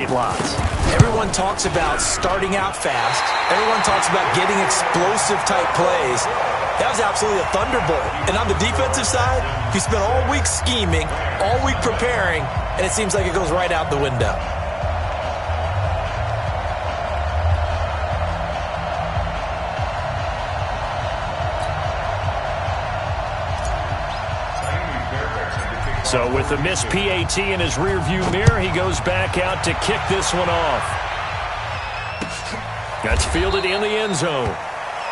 lots. Everyone talks about starting out fast. Everyone talks about getting explosive-type plays. That was absolutely a thunderbolt. And on the defensive side, you spent all week scheming, all week preparing, and it seems like it goes right out the window. So with the missed PAT in his rearview mirror, he goes back out to kick this one off. That's fielded in the end zone.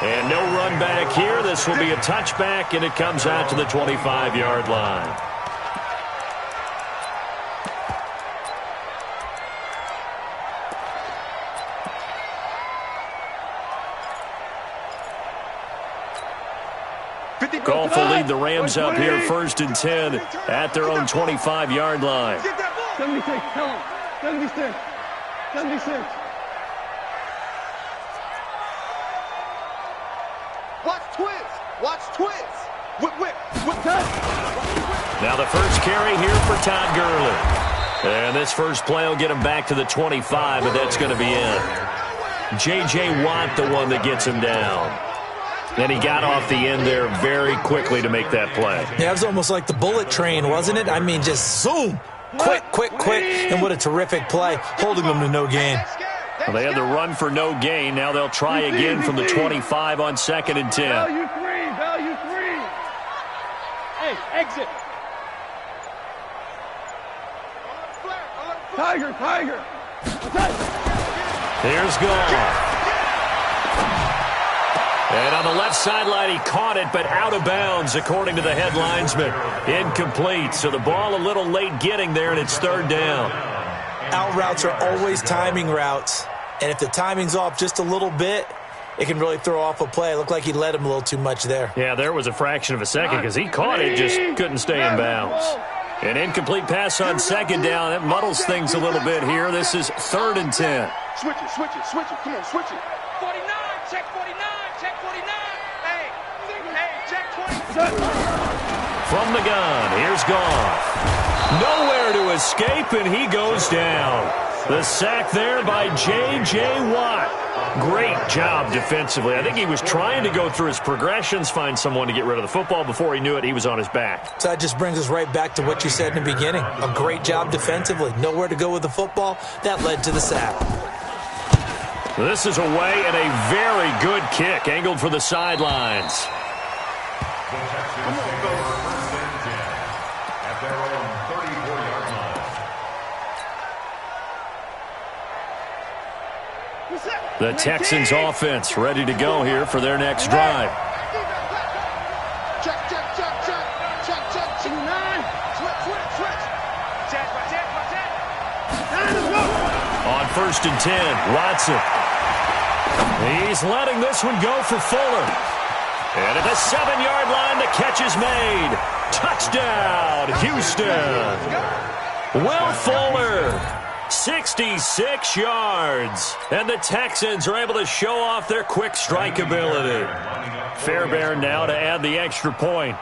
And no run back here. This will be a touchback, and it comes out to the 25-yard line. Goff will lead the Rams up here 1st and 10 at their own 25-yard line. 76, tell him. 76. 76. Watch twins. Watch twins. Whip, whip, whip. Now the first carry here for Todd Gurley. And this first play will get him back to the 25, but that's going to be it. J.J. Watt, the one that gets him down. And he got off the end there very quickly to make that play. Yeah, it was almost like the bullet train, wasn't it? I mean, just zoom. Quick, quick, quick. And what a terrific play, holding them to no gain. Well, they had the run for no gain. Now they'll try again from the 25 on 2nd and 10. Value three. Hey, exit. Tiger. Here's Goff. And on the left sideline, he caught it, but out of bounds, according to the head linesman. Incomplete, so the ball a little late getting there, and it's 3rd down. Out routes are always timing routes, and if the timing's off just a little bit, it can really throw off a play. It looked like he led him a little too much there. Yeah, there was a fraction of a second because he caught it, just couldn't stay in bounds. An incomplete pass on 2nd down. That muddles things a little bit here. This is 3rd and 10. Switch it. Come on, switch it. 49, check 49. Check 49. Hey, check 20. From the gun, here's Goff. Nowhere to escape, and he goes down. The sack there by J.J. Watt. Great job defensively. I think he was trying to go through his progressions, find someone to get rid of the football. Before he knew it, he was on his back. So that just brings us right back to what you said in the beginning. A great job defensively. Nowhere to go with the football. That led to the sack. This is away and a very good kick, angled for the sidelines. The Texans offense ready to go here for their next drive. Check. 9. Switch. On 1st and 10, Watson. He's letting this one go for Fuller. And at the 7-yard line, the catch is made. Touchdown, Houston. Will Fuller. 66 yards. And the Texans are able to show off their quick strike ability. Fairbairn now to add the extra point.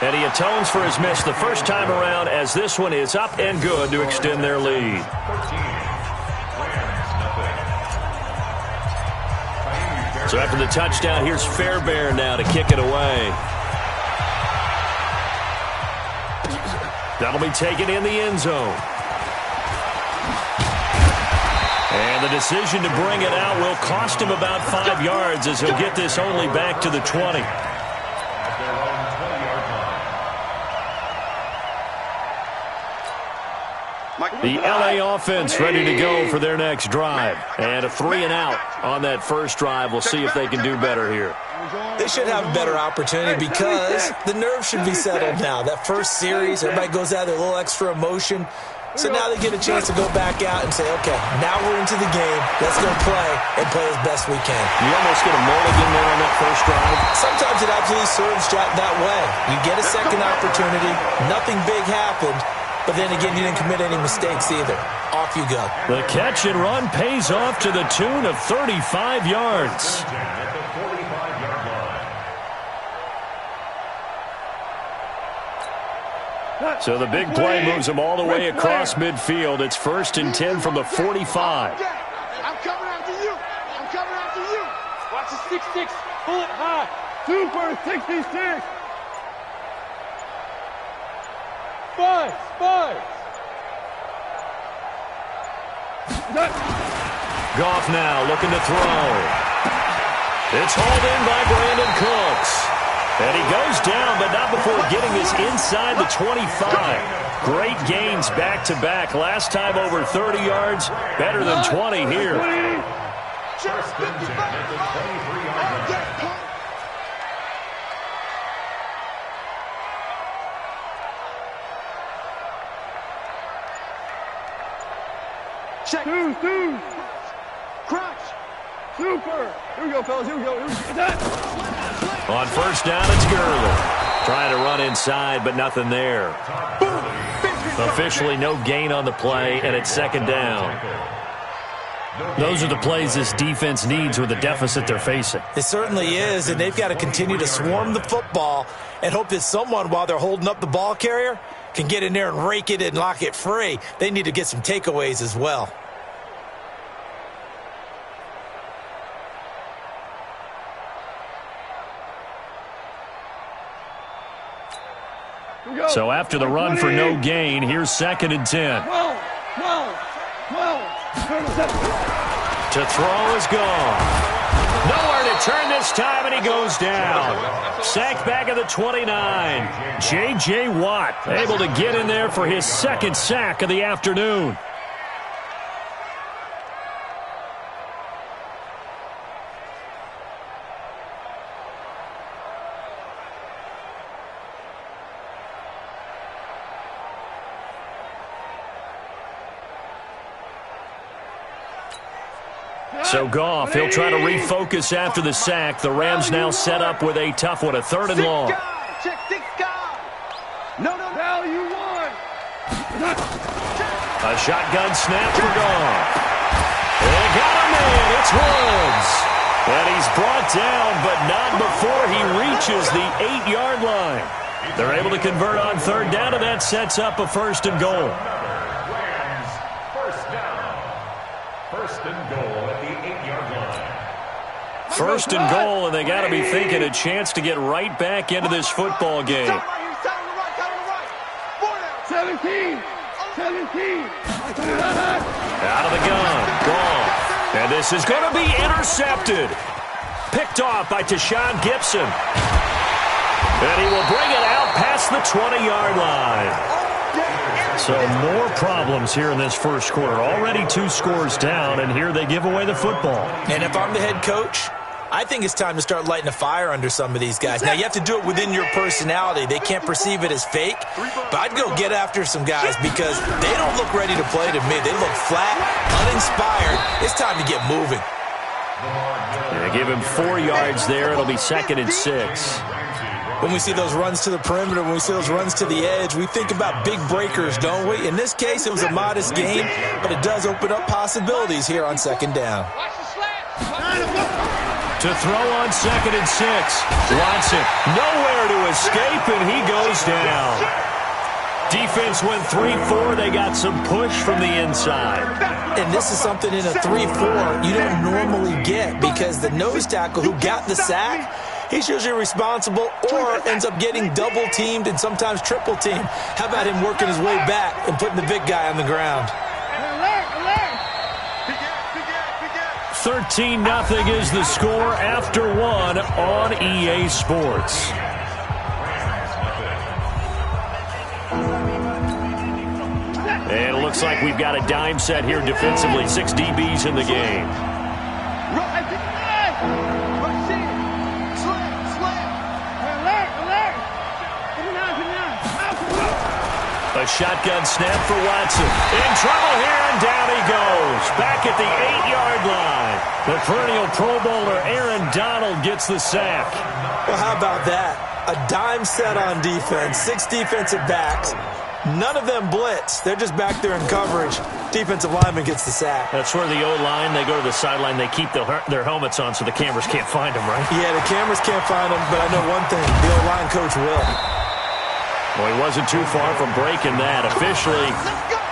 And he atones for his miss the first time around, as this one is up and good to extend their lead. So after the touchdown, here's Fairbairn now to kick it away. That'll be taken in the end zone. And the decision to bring it out will cost him about 5 yards, as he'll get this only back to the 20. The LA offense ready to go for their next drive. And a 3-and-out on that first drive. We'll see if they can do better here. They should have a better opportunity because the nerves should be settled now. That first series, everybody goes out there, a little extra emotion. So now they get a chance to go back out and say, okay, now we're into the game. Let's go play and play as best we can. You almost get a mulligan there on that first drive. Sometimes it absolutely serves that way. You get a second opportunity. Nothing big happened. But then again, you didn't commit any mistakes either. Off you go. The catch and run pays off to the tune of 35 yards. So the big play moves them all the way across midfield. It's 1st and 10 from the 45. I'm coming after you. I'm coming after you. Watch the 6-6. Pull it high. Super 66. Spies. Goff now looking to throw. It's hauled in by Brandon Cooks. And he goes down, but not before getting this inside the 25. Great gains back-to-back. Last time over 30 yards, better than 20 here. Just 55. Check. Two. Crouch. Super. Here we go, fellas. Here we go. On 1st down, it's Gurley. Trying to run inside, but nothing there. Officially no gain on the play, and it's 2nd down. Those are the plays this defense needs with the deficit they're facing. It certainly is, and they've got to continue to swarm the football and hope that someone, while they're holding up the ball carrier, can get in there and rake it and lock it free. They need to get some takeaways as well. So after the run for no gain, here's 2nd and 10. 12. To throw is gone. Nowhere to turn this time, and he goes down. Sacked back at the 29. J.J. Watt able to get in there for his 2nd sack of the afternoon. So Goff, he'll try to refocus after the sack. The Rams now set up with a tough one, a 3rd and long. Check 6 guys. No. Value 1. A shotgun snap for Goff. They got him in. It's Woods. And he's brought down, but not before he reaches the 8-yard line. They're able to convert on 3rd down, and that sets up a 1st and goal. First and goal, and they got to be thinking a chance to get right back into this football game. 17. Out of the gun, gone. And this is going to be intercepted. Picked off by Tashawn Gibson. And he will bring it out past the 20-yard line. So more problems here in this first quarter. Already 2 scores down, and here they give away the football. And if I'm the head coach, I think it's time to start lighting a fire under some of these guys. Now, you have to do it within your personality. They can't perceive it as fake, but I'd go get after some guys because they don't look ready to play to me. They look flat, uninspired. It's time to get moving. They give him 4 yards there. It'll be 2nd and 6. When we see those runs to the perimeter, when we see those runs to the edge, we think about big breakers, don't we? In this case, it was a modest gain, but it does open up possibilities here on 2nd down. Watch the slant. To throw on 2nd and 6. Watson nowhere to escape, and he goes down. Defense went 3-4. They got some push from the inside. And this is something in a 3-4 you don't normally get because the nose tackle who got the sack, he's usually responsible or ends up getting double-teamed and sometimes triple-teamed. How about him working his way back and putting the big guy on the ground? 13-0 is the score after 1 on EA Sports. And it looks like we've got a dime set here defensively. 6 DBs in the game. A shotgun snap for Watson. In trouble here, and down he goes. Back at the 8-yard line. The perennial Pro Bowler Aaron Donald gets the sack. Well, how about that? A dime set on defense, 6 defensive backs. None of them blitz. They're just back there in coverage. Defensive lineman gets the sack. That's where the O-line, they go to the sideline, they keep their helmets on so the cameras can't find them, right? Yeah, the cameras can't find them, but I know one thing. The O-line coach will. Well, he wasn't too far from breaking that. Officially,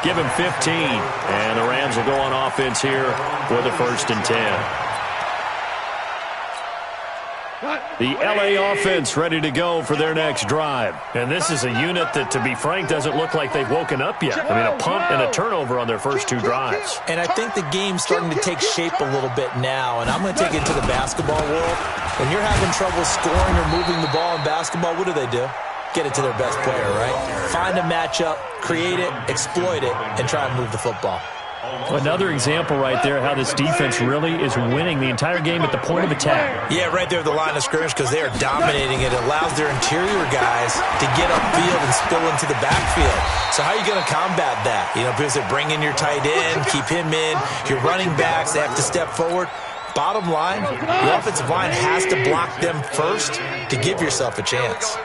give him 15. And the Rams will go on offense here with a 1st and 10. The L.A. offense ready to go for their next drive. And this is a unit that, to be frank, doesn't look like they've woken up yet. I mean, a punt and a turnover on their first 2 drives. And I think the game's starting to take shape a little bit now. And I'm going to take it to the basketball world. When you're having trouble scoring or moving the ball in basketball, what do? Get it to their best player, right? Find a matchup, create it, exploit it, and try and move the football. Another example right there how this defense really is winning the entire game at the point of attack. Yeah, right there at the line of scrimmage because they are dominating it. It allows their interior guys to get upfield and spill into the backfield. So how are you going to combat that? You know, because they bring in your tight end, keep him in. Your running backs, they have to step forward. Bottom line, your offensive line has to block them first to give yourself a chance.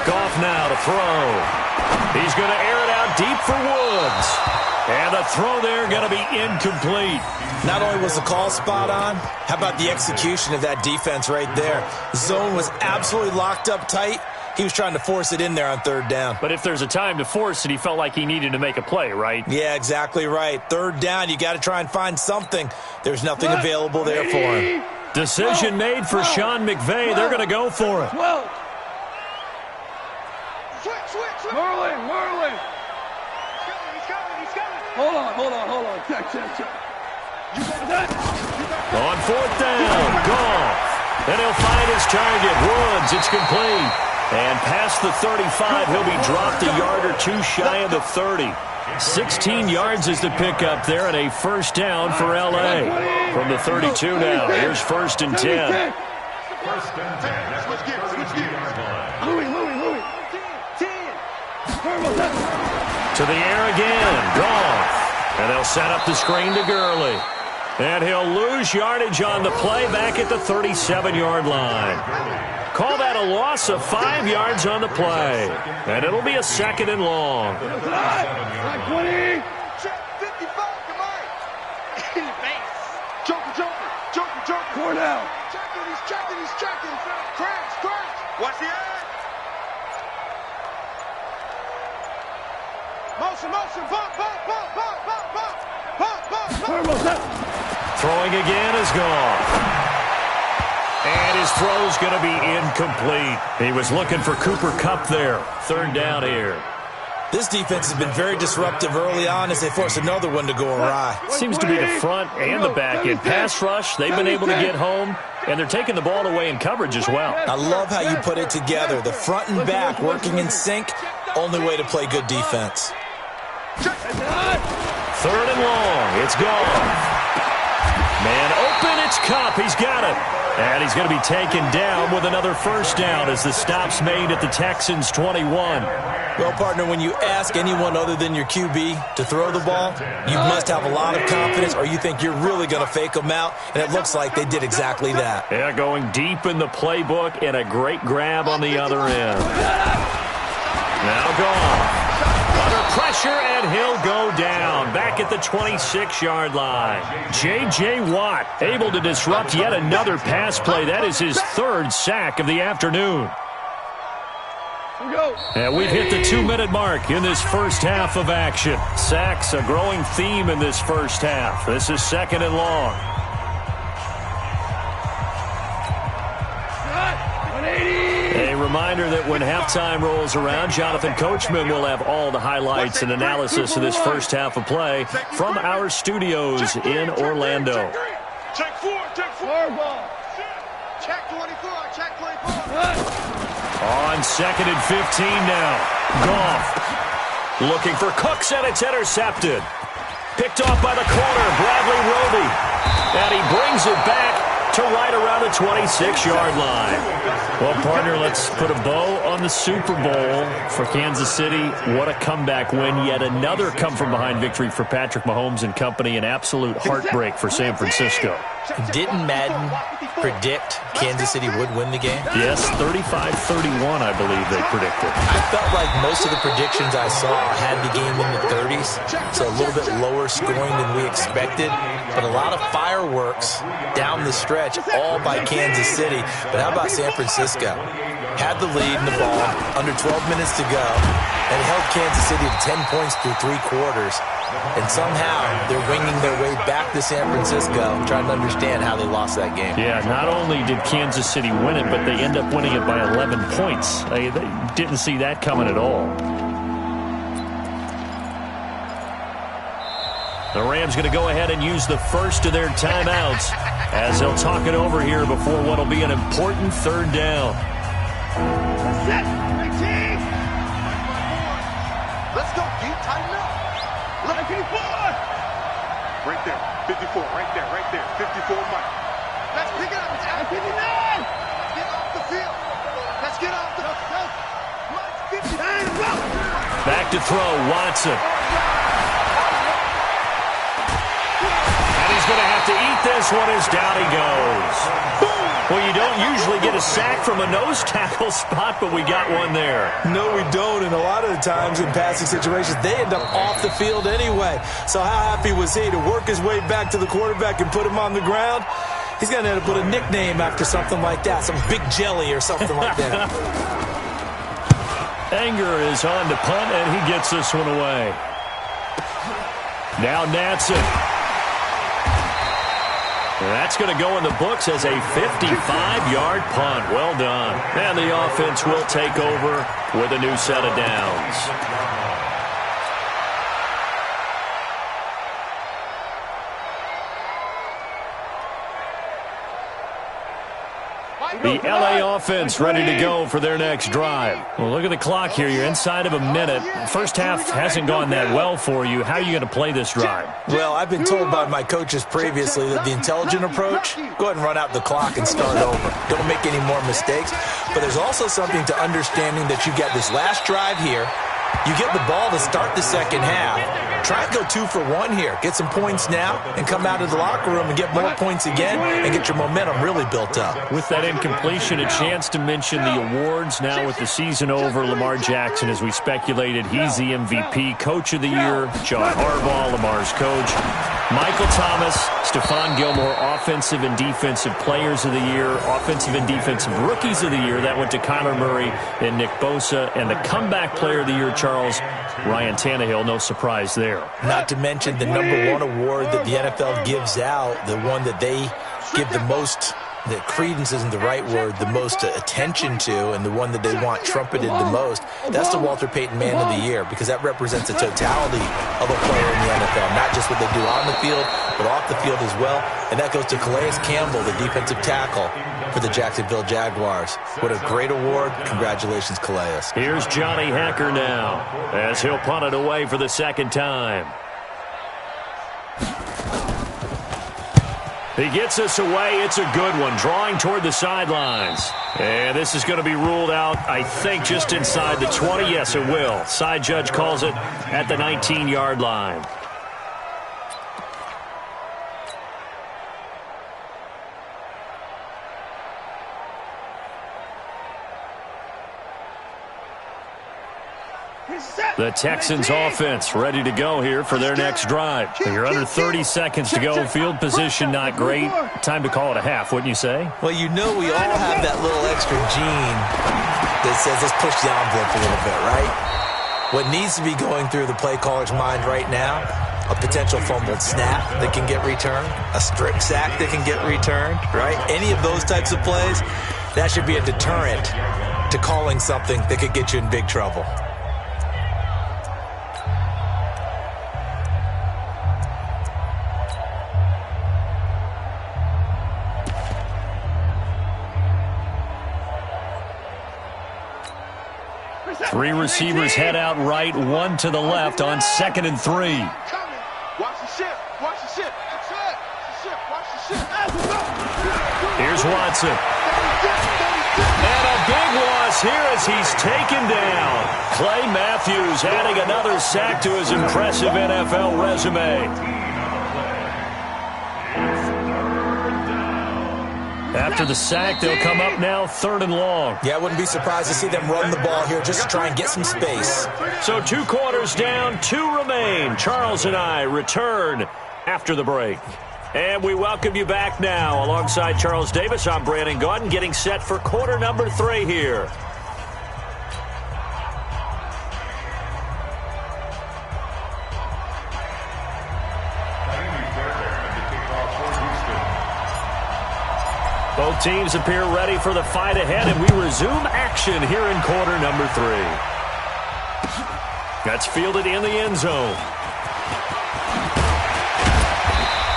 Goff now to throw. He's going to air it out deep for Woods. And the throw there going to be incomplete. Not only was the call spot on, how about the execution of that defense right there? Zone was absolutely locked up tight. He was trying to force it in there on 3rd down. But if there's a time to force it, he felt like he needed to make a play, right? Yeah, exactly right. 3rd down, you got to try and find something. There's nothing available there for him. Decision made for Sean McVay. They're going to go for it. Merlin. Hold on. Check. On 4th down, Goff. And he'll find his target. Woods, it's complete. And past the 35, he'll be dropped a yard or 2 shy of the 30. 16 yards is the pickup there and a 1st down for L.A. From the 32 now, here's 1st and 10. Louis. 10. To the air again, Goff. And they'll set up the screen to Gurley. And he'll lose yardage on the play back at the 37-yard line. Call that a loss of 5 yards on the play. And it'll be a 2nd and long. 20. Check 55, come on. In the face. Joker. 4 down. He's checking. Crash. Watch the edge. Motion. Bump. Throwing again is Goff. And his throw's going to be incomplete. He was looking for Cooper Kupp there. 3rd down here. This defense has been very disruptive early on as they force another one to go awry. Seems to be the front and the back end. Pass rush, they've been able to get home, and they're taking the ball away in coverage as well. I love how you put it together. The front and back working in sync, only way to play good defense. 3rd and long, it's Goff. Man open, it's Kupp. He's got it. And he's going to be taken down with another 1st down as the stop's made at the Texans' 21. Well, partner, when you ask anyone other than your QB to throw the ball, you must have a lot of confidence or you think you're really going to fake them out, and it looks like they did exactly that. Yeah, going deep in the playbook and a great grab on the other end. Now Goff. Under pressure, and he'll go down. Back at the 26-yard line. J.J. Watt able to disrupt yet another pass play. That is his 3rd sack of the afternoon. And we've hit the 2-minute mark in this first half of action. Sacks, a growing theme in this first half. This is 2nd and long. A reminder that when halftime rolls around, Jonathan Coachman will have all the highlights and analysis of this first half of play from our studios in Orlando. Check 4. Check 24. On 2nd and 15 now. Goff looking for Cooks, and it's intercepted. Picked off by the corner, Bradley Roby. And he brings it back to right around the 26-yard line. Well, partner, let's put a bow on the Super Bowl for Kansas City. What a comeback win. Yet another come-from-behind victory for Patrick Mahomes and company. An absolute heartbreak for San Francisco. Didn't Madden predict Kansas City would win the game? Yes, 35-31, I believe they predicted. I felt like most of the predictions I saw had the game in the 30s, so a little bit lower scoring than we expected, but a lot of fireworks down the stretch, all by Kansas City. But how about San Francisco? Had the lead in the ball, under 12 minutes to go, and held Kansas City to 10 points through 3 quarters. And somehow they're winging their way back to San Francisco, trying to understand how they lost that game. Yeah, not only did Kansas City win it, but they end up winning it by 11 points. They didn't see that coming at all. The Rams going to go ahead and use the first of their timeouts as they'll talk it over here before what will be an important 3rd down. Set. 18. Let's go, Pete. Tighten up. Look, 54. Right there. 54. Right there. 54, Mike. Let's pick it up. It's out. 59. Get off the field. Let's get off the field. Mike, 59. Go. Back to throw, Watson. And he's going to have to eat this one as down he goes. Well, you don't usually get a sack from a nose tackle spot, but we got one there. No, we don't, and a lot of the times in passing situations, they end up off the field anyway. So how happy was he to work his way back to the quarterback and put him on the ground? He's going to end up with a nickname after something like that, some Big Jelly or something like that. Anger is on to punt, and he gets this one away. Now Natson. That's going to go in the books as a 55-yard punt. Well done. And the offense will take over with a new set of downs. The LA offense ready to go for their next drive. Well, look at the clock here. You're inside of a minute. First half hasn't gone that well for you. How are you going to play this drive? Well, I've been told by my coaches previously that the intelligent approach, go ahead and run out the clock and start over. Don't make any more mistakes. But there's also something to understanding that you get this last drive here. You get the ball to start the second half. Try and go 2 for 1 here. Get some points now and come out of the locker room and get more points again and get your momentum really built up. With that incompletion, a chance to mention the awards now with the season over. Lamar Jackson, as we speculated, he's the MVP, Coach of the Year. John Harbaugh, Lamar's coach. Michael Thomas, Stephon Gilmore, Offensive and Defensive Players of the Year, Offensive and Defensive Rookies of the Year. That went to Kyler Murray and Nick Bosa. And the Comeback Player of the Year, Charles, Ryan Tannehill. No surprise there. Not to mention the #1 award that the NFL gives out, the one that they give the most, that credence isn't the right word, the most attention to, and the one that they want trumpeted the most. That's the Walter Payton Man of the Year, because that represents the totality of a player in the NFL, not just what they do on the field, but off the field as well. And that goes to Calais Campbell, the defensive tackle for the Jacksonville Jaguars. What a great award. Congratulations, Calais. Here's Johnny Hacker now as he'll punt it away for the second time. He gets us away. It's a good one. Drawing toward the sidelines. And this is going to be ruled out, I think, just inside the 20. Yes, it will. Side judge calls it at the 19-yard line. The Texans offense ready to go here for their next drive. You're under 30 seconds to go. Field position not great. Time to call it a half, wouldn't you say? Well, you know we all have that little extra gene that says let's push the envelope a little bit, right? What needs to be going through the play caller's mind right now, a potential fumbled snap that can get returned, a strip sack that can get returned, right? Any of those types of plays, that should be a deterrent to calling something that could get you in big trouble. Three receivers head out right, one to the left on 2nd and 3. Watch the ship. Watch the ship. That's it. Ship. Watch the ship. Here's Watson. And a big loss here as he's taken down. Clay Matthews adding another sack to his impressive NFL resume. After the sack, they'll come up now 3rd and long. Yeah, I wouldn't be surprised to see them run the ball here just to try and get some space. So 2 quarters down, 2 remain. Charles and I return after the break. And we welcome you back now. Alongside Charles Davis, I'm Brandon Gaudin, getting set for quarter number 3 here. Both teams appear ready for the fight ahead, and we resume action here in quarter number 3. That's fielded in the end zone.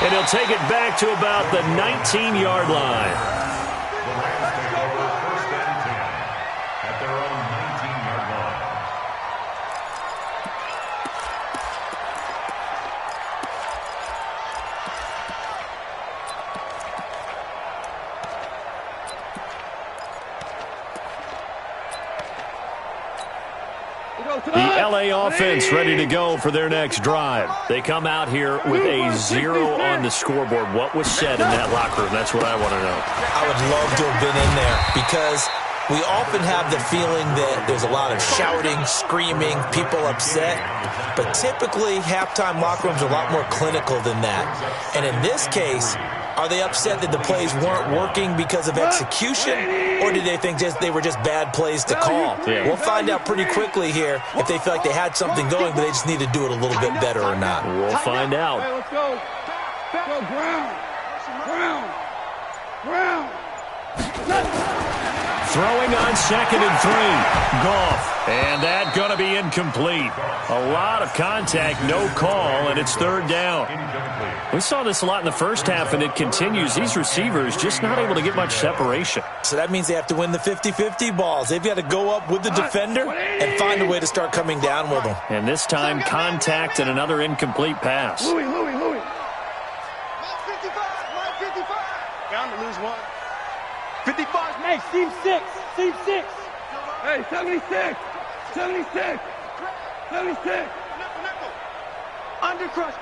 And he'll take it back to about the 19-yard line. The Rams take over 1st and 10 at their own 19-yard line. The L.A. offense ready to go for their next drive. They come out here with a 0 on the scoreboard. What was said in that locker room? That's what I want to know. I would love to have been in there because we often have the feeling that there's a lot of shouting, screaming, people upset. But typically, halftime locker rooms are a lot more clinical than that. And in this case, are they upset that the plays weren't working because of execution, or did they think they were just bad plays to call? Yeah. We'll find out pretty quickly here if they feel like they had something going, but they just need to do it a little bit better or not. We'll find out. Hey, let's go. Go, Brown. Brown. Brown. Throwing on 2nd and 3. Goff. And that going to be incomplete. A lot of contact, no call, and it's 3rd down. We saw this a lot in the first half, and it continues. These receivers just not able to get much separation. So that means they have to win the 50-50 balls. They've got to go up with the defender and find a way to start coming down with them. And this time, contact and another incomplete pass. Louis. Line 55. Bound to lose one. 55. Hey, seam 6. Seam 6. Hey, 76. Undercrush.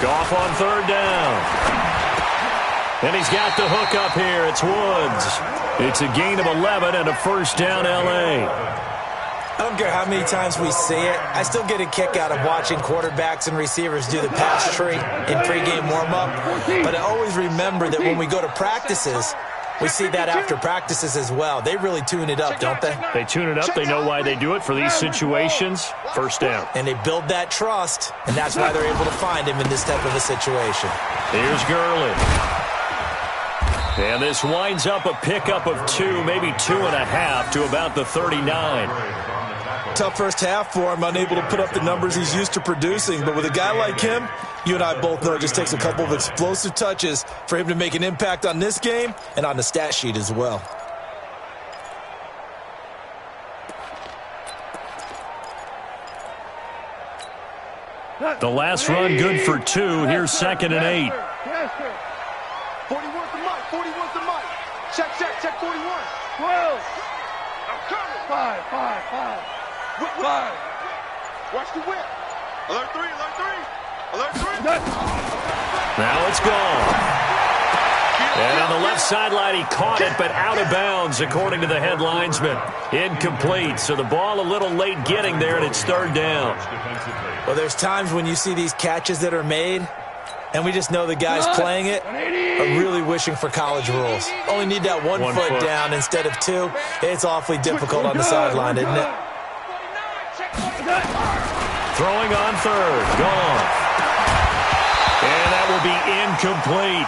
Goff on 3rd down. And he's got the hook up here. It's Woods. It's a gain of 11 and a 1st down L.A. I don't care how many times we see it. I still get a kick out of watching quarterbacks and receivers do the pass tree in pregame warm-up. But I always remember that when we go to practices, we see that after practices as well. They really tune it up, don't they? They tune it up. They know why they do it for these situations. 1st down. And they build that trust, and that's why they're able to find him in this type of a situation. Here's Gurley. And this winds up a pickup of 2, maybe 2.5 to about the 39. Tough first half for him, unable to put up the numbers he's used to producing. But with a guy like him, you and I both know it just takes a couple of explosive touches for him to make an impact on this game and on the stat sheet as well. The last run good for 2. Here's 2nd and 8. 41's the mic. Check 41. 12. I'm coming. 5. Watch the whip. Alert 3. Now it's gone. And on the left sideline, he caught it, but out of bounds, according to the head linesman. Incomplete, so the ball a little late getting there, and it's 3rd down. Well, there's times when you see these catches that are made, and we just know the guys playing it are really wishing for college rules. Only need that one foot down instead of 2. It's awfully difficult on the sideline, isn't it? Throwing on 3rd. Gone. And that will be incomplete.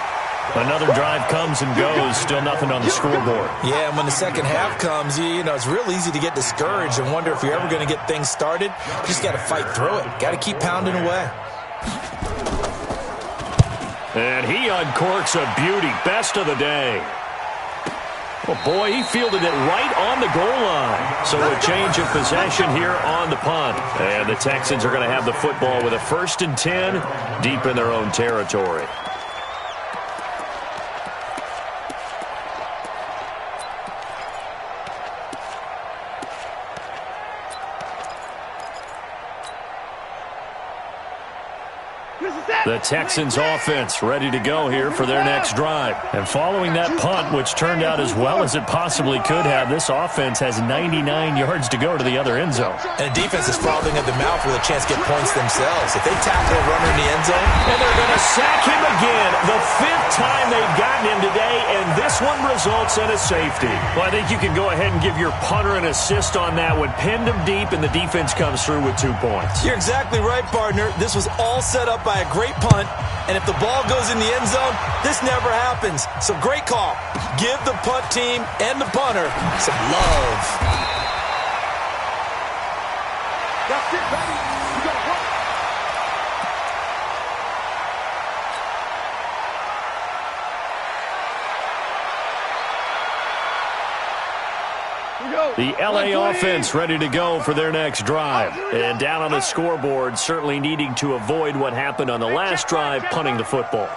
Another drive comes and goes. Still nothing on the scoreboard. Yeah, and when the second half comes, you know, it's real easy to get discouraged and wonder if you're ever going to get things started. You just got to fight through it. Got to keep pounding away. And he uncorks a beauty. Best of the day. Oh, boy, he fielded it right on the goal line. So a change of possession here on the punt. And the Texans are going to have the football with a 1st and 10 deep in their own territory. This is The Texans offense ready to go here for their next drive. And following that punt, which turned out as well as it possibly could have, this offense has 99 yards to go to the other end zone. And the defense is frothing at the mouth with a chance to get points themselves. If they tackle a runner in the end zone, and they're going to sack him again. The 5th time they've gotten him today, and this one results in a safety. Well, I think you can go ahead and give your punter an assist on that one. Pinned him deep, and the defense comes through with 2 points. You're exactly right, partner. This was all set up by a great punt, and if the ball goes in the end zone, this never happens. So great call. Give the punt team and the punter some love. That's it, baby. You got to work. The LA offense ready to go for their next drive. And down on the scoreboard, certainly needing to avoid what happened on the last drive, punting the football.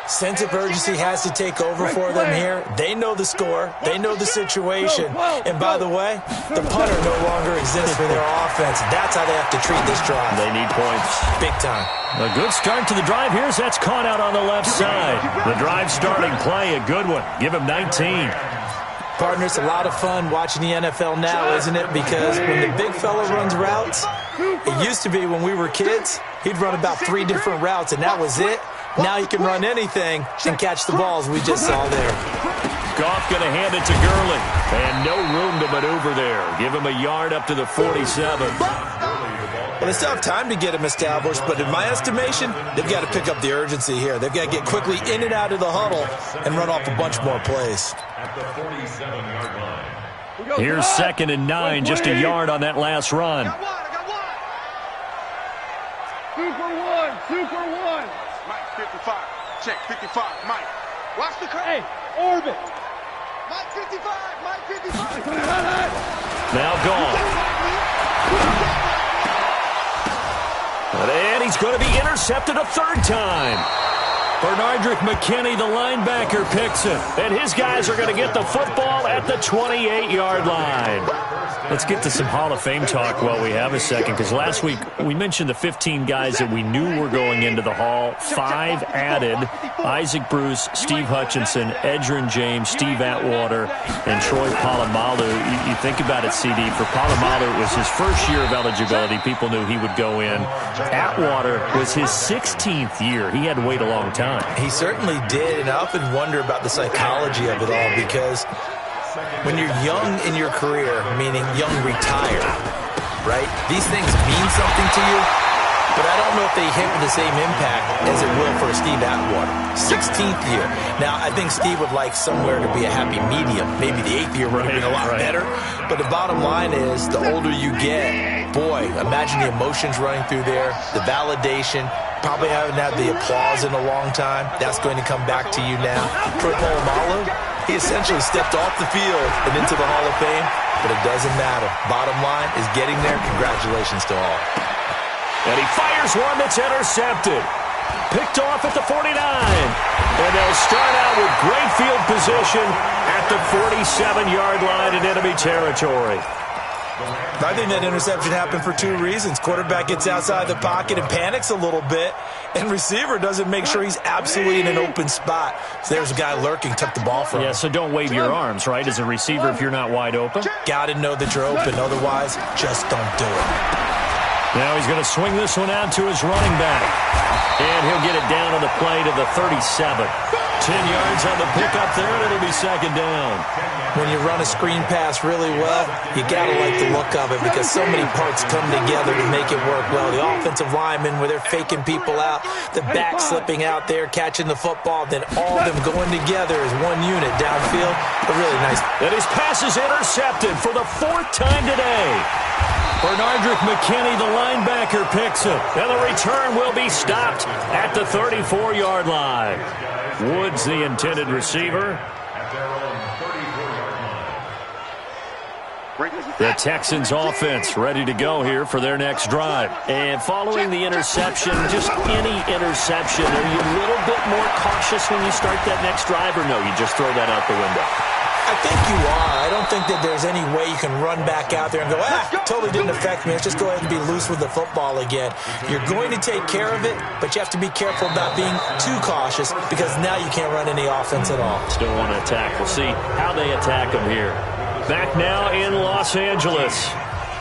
Sense of urgency has to take over for them here. They know the score. They know the situation. And by the way, the punter no longer exists for their offense. That's how they have to treat this drive. They need points. Big time. A good start to the drive here as that's caught out on the left side. The drive starting play, a good one. Give him 19. Partner, it's a lot of fun watching the NFL now, isn't it? Because when the big fella runs routes, it used to be when we were kids, he'd run about 3 different routes, and that was it. Now he can run anything and catch the balls we just saw there. Goff going to hand it to Gurley. And no room to maneuver there. Give him a yard up to the 47. Well, they still have time to get him established, but in my estimation, they've got to pick up the urgency here. They've got to get quickly in and out of the huddle and run off a bunch more plays. At the 47-yard line. Here's 2nd and 9, just a yard on that last run. I got one. 2 for 1. Mike, 55. Check, 55. Mike. Watch the curve. Hey, orbit. Mike 55. Mike 55. Now gone. And he's going to be intercepted a 3rd time. Bernardrick McKinney, the linebacker, picks it. And his guys are going to get the football at the 28-yard line. Let's get to some Hall of Fame talk while we have a second, because last week we mentioned the 15 guys that we knew were going into the Hall. 5 added: Isaac Bruce, Steve Hutchinson, Edgerrin James, Steve Atwater, and Troy Polamalu. You think about it, CD. For Polamalu, it was his first year of eligibility. People knew he would go in. Atwater was his 16th year. He had to wait a long time. He certainly did, and I often wonder about the psychology of it all, because when you're young in your career, meaning young retired, right, these things mean something to you, but I don't know if they hit with the same impact as it will for Steve Atwater. 16th year. Now, I think Steve would like somewhere to be a happy medium. Maybe the 8th year would have been a lot better, but the bottom line is the older you get, boy, imagine the emotions running through there, the validation. Probably haven't had the applause in a long time. That's going to come back to you now. Troy Polamalu, he essentially stepped off the field and into the Hall of Fame, but it doesn't matter. Bottom line is getting there. Congratulations to all. And he fires one that's intercepted. Picked off at the 49. And they'll start out with great field position at the 47-yard line in enemy territory. I think that interception happened for 2 reasons. Quarterback gets outside the pocket and panics a little bit, and receiver doesn't make sure he's absolutely in an open spot. So there's a guy lurking, took the ball from him. Yeah, so don't wave your arms, right, as a receiver if you're not wide open. Got to know that you're open. Otherwise, just don't do it. Now he's going to swing this one out to his running back. And he'll get it down on the play to the 37. 10 yards on the pickup there, and it'll be 2nd down. When you run a screen pass really well, you got to like the look of it, because so many parts come together to make it work well. The offensive linemen, where they're faking people out, the back slipping out there, catching the football, then all of them going together as one unit downfield. A really nice. And his pass is intercepted for the 4th time today. Bernardrick McKinney, the linebacker, picks it. And the return will be stopped at the 34-yard line. Woods, the intended receiver. At their own 34-yard line. The Texans offense ready to go here for their next drive. And following the interception, just any interception, are you a little bit more cautious when you start that next drive, or no, you just throw that out the window? I think you are. I don't think that there's any way you can run back out there and go, totally didn't affect me. Let's just go ahead and be loose with the football again. You're going to take care of it, but you have to be careful about being too cautious because now you can't run any offense at all. Still want to attack. We'll see how they attack them here. Back now in Los Angeles.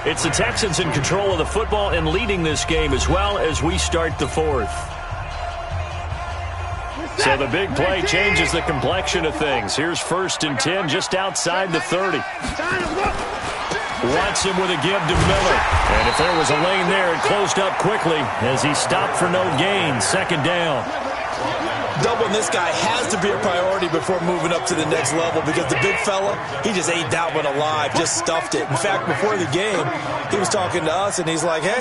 It's the Texans in control of the football and leading this game as well as we start the fourth. So the big play changes the complexion of things. Here's 1st and 10 just outside the 30. Watson with a give to Miller. And if there was a lane there, it closed up quickly as he stopped for no gain. 2nd down. Doubling this guy has to be a priority before moving up to the next level because the big fella, he just ate that one alive, just stuffed it. In fact, before the game, he was talking to us, and he's like, hey,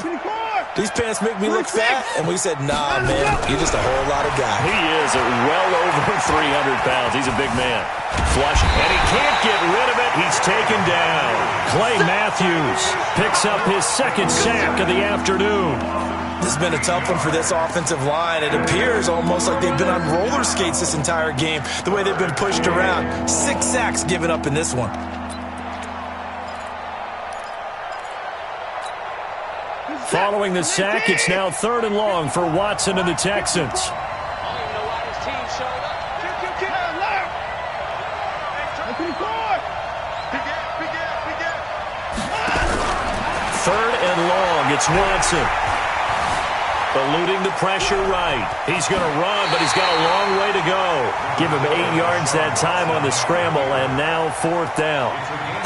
these pants make me look fat. And we said, nah, man, you're just a whole lot of guy. He is well over 300 pounds. He's a big man. Flush, and he can't get rid of it. He's taken down. Clay Matthews picks up his 2nd sack of the afternoon. This has been a tough one for this offensive line. It appears almost like they've been on roller skates this entire game, the way they've been pushed around. 6 sacks given up in this one. Following the sack, it's now 3rd and long for Watson and the Texans. I don't even know why this team showed up. Third and long, it's Watson. Eluding the pressure right. He's going to run, but he's got a long way to go. Give him 8 yards that time on the scramble, and now 4th down.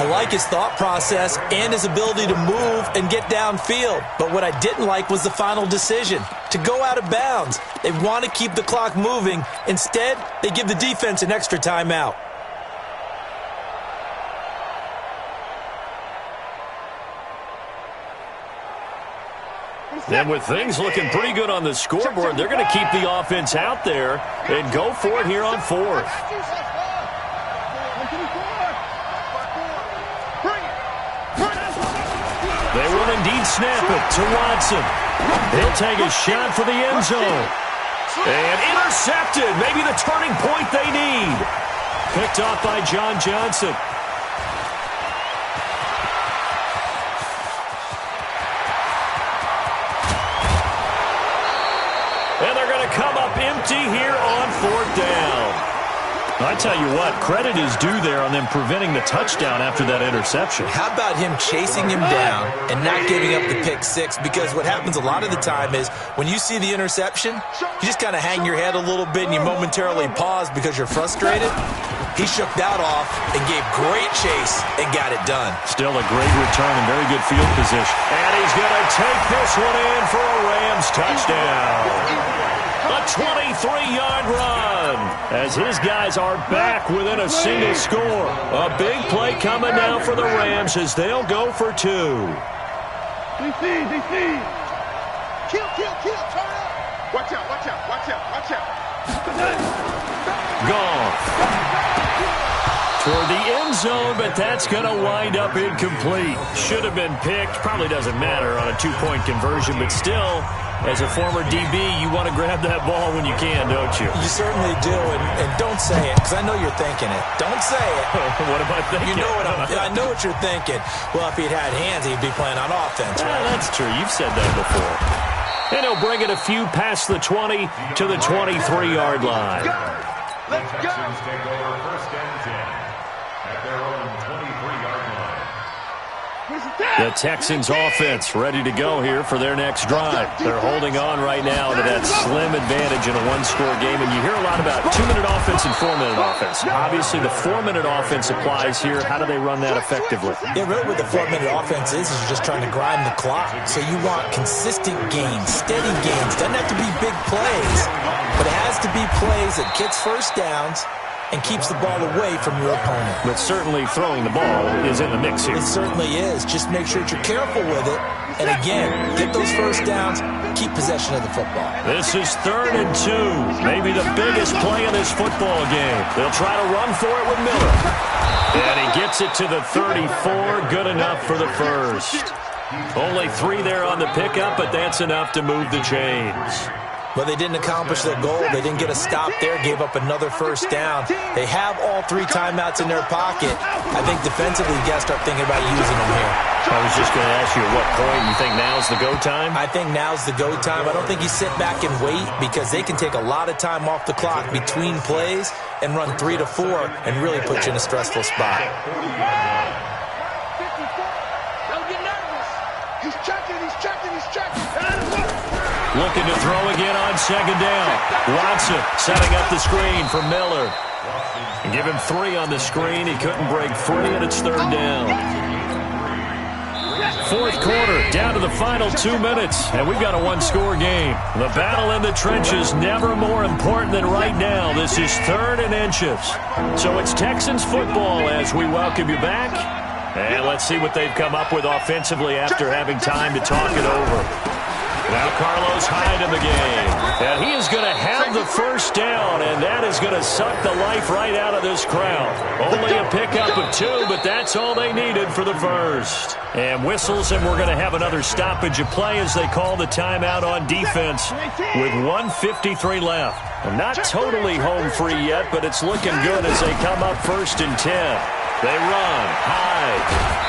I like his thought process and his ability to move and get downfield. But what I didn't like was the final decision, to go out of bounds. They want to keep the clock moving. Instead, they give the defense an extra timeout. And with things looking pretty good on the scoreboard, they're going to keep the offense out there and go for it here on 4th. They will indeed snap it to Watson. He'll take a shot for the end zone. And intercepted. Maybe the turning point they need. Picked off by John Johnson. And they're going to come up empty here on 4th down. I tell you what, credit is due there on them preventing the touchdown after that interception. How about him chasing him down and not giving up the pick 6? Because what happens a lot of the time is when you see the interception, you just kind of hang your head a little bit and you momentarily pause because you're frustrated. He shook that off and gave great chase and got it done. Still a great return and very good field position. And he's going to take this one in for a Rams touchdown. A 23-yard run as his guys are back within a single score. A big play coming now for the Rams as they'll go for 2. DC. Kill. Turn up. Watch out. Gone. Toward the end zone, but that's going to wind up incomplete. Should have been picked. Probably doesn't matter on a 2-point conversion, but still, as a former DB, you want to grab that ball when you can, don't you? You certainly do, and don't say it, because I know you're thinking it. Don't say it. What am I thinking? You know I know what you're thinking. Well, if he'd had hands, he'd be playing on offense, right? That's true. You've said that before. And he'll bring it a few past the 20 to the 23-yard line. The Texans take over 1st and 10 at their own 23-yard line. The Texans offense ready to go here for their next drive. They're holding on right now to that slim advantage in a 1-score game. And you hear a lot about 2-minute offense and 4-minute offense. Obviously, the 4-minute offense applies here. How do they run that effectively? Yeah, really what the 4-minute offense is you're just trying to grind the clock. So you want consistent gains, steady gains. Doesn't have to be big plays, but it has to be plays that gets first downs and keeps the ball away from your opponent. But certainly throwing the ball is in the mix here. It certainly is. Just make sure that you're careful with it. And again, get those first downs, keep possession of the football. This is 3rd and 2. Maybe the biggest play of this football game. They'll try to run for it with Miller. And he gets it to the 34. Good enough for the first. Only 3 there on the pickup, but that's enough to move the chains. But they didn't accomplish their goal. They didn't get a stop there, gave up another first down. They have all 3 timeouts in their pocket. I think defensively, you got to start thinking about using them here. I was just going to ask you at what point you think now's the go time? I think now's the go time. I don't think you sit back and wait because they can take a lot of time off the clock between plays and run 3 to 4 and really put you in a stressful spot. He's checking. Looking to throw again on second down. Watson setting up the screen for Miller. Give him 3 on the screen. He couldn't break free, and it's third down. Fourth quarter, down to the final 2 minutes, and we've got a 1-score game. The battle in the trenches never more important than right now. This is 3rd and inches. So it's Texans football as we welcome you back. And let's see what they've come up with offensively after having time to talk it over. Now Carlos Hyde in the game. And he is going to have the first down, and that is going to suck the life right out of this crowd. Only a pickup of 2, but that's all they needed for the first. And whistles, and we're going to have another stoppage of play as they call the timeout on defense with 1:53 left. Well, not totally home free yet, but it's looking good as they come up 1st and 10. They run. Hyde.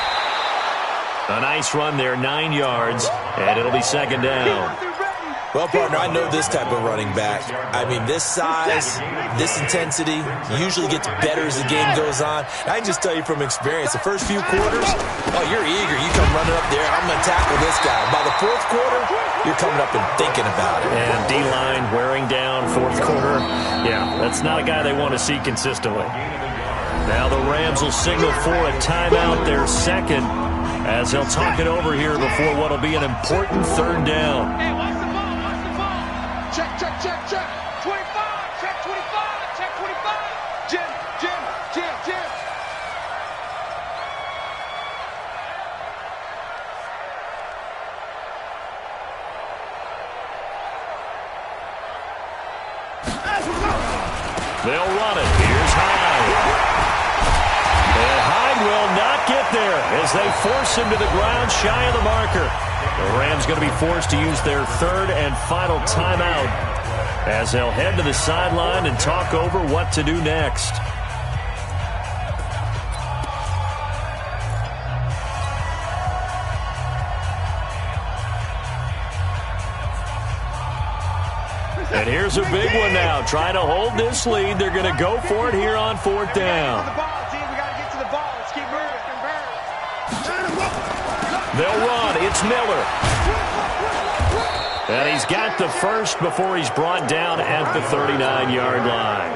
A nice run there, 9 yards, and it'll be second down. Well, partner, I know this type of running back. I mean, this size, this intensity usually gets better as the game goes on. I can just tell you from experience, the first few quarters, oh, you're eager. You come running up there, I'm going to tackle this guy. By the 4th quarter, you're coming up and thinking about it. And D-line wearing down 4th quarter. Yeah, that's not a guy they want to see consistently. Now the Rams will signal for a timeout, their second, as they'll talk it over here before what will be an important 3rd down. Hey, watch the ball, watch the ball. Check. 25, check 25, check 25. Jim. They'll run it. Here's Hyde. And Hyde will not get there as they force him to the ground shy of the marker. The Rams going to be forced to use their 3rd and final timeout as they'll head to the sideline and talk over what to do next. And here's a big one now. Trying to hold this lead. They're going to go for it here on 4th down. They'll run. It's Miller. And he's got the first before he's brought down at the 39-yard line.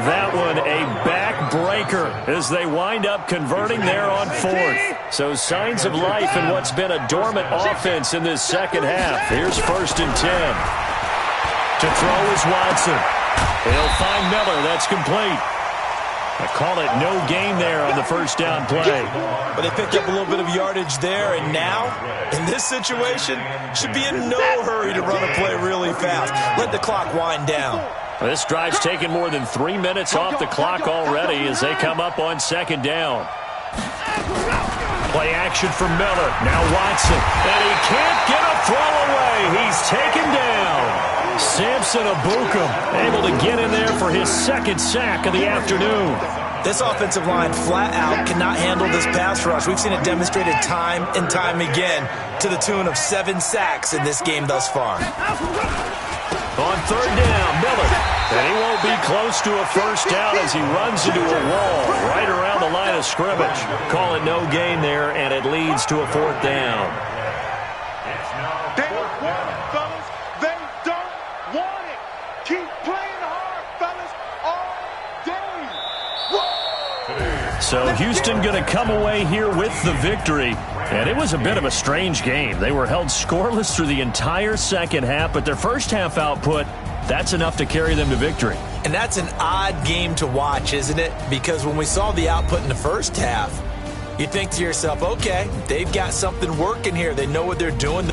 That one a backbreaker as they wind up converting there on 4th. So signs of life in what's been a dormant offense in this second half. Here's 1st and 10. To throw is Watson. He'll find Miller. That's complete. I call it no gain there on the first down play. But they picked up a little bit of yardage there, and now, in this situation, should be in no hurry to run a play really fast. Let the clock wind down. This drive's taken more than 3 minutes off the clock already as they come up on second down. Play action for Miller. Now Watson. And he can't get a throw away. He's taken down. Samson Abukum able to get in there for his 2nd sack of the afternoon. This offensive line flat out cannot handle this pass rush. We've seen it demonstrated time and time again to the tune of 7 sacks in this game thus far. On 3rd down, Miller. And he won't be close to a first down as he runs into a wall right around the line of scrimmage. Call it no gain there, and it leads to a 4th down. They don't want it, fellas. They don't want it. Keep playing hard, fellas, all day. So Houston going to come away here with the victory. And it was a bit of a strange game. They were held scoreless through the entire second half, but their first half output, that's enough to carry them to victory. And that's an odd game to watch, isn't it? Because when we saw the output in the first half, you think to yourself, okay, they've got something working here. They know what they're doing.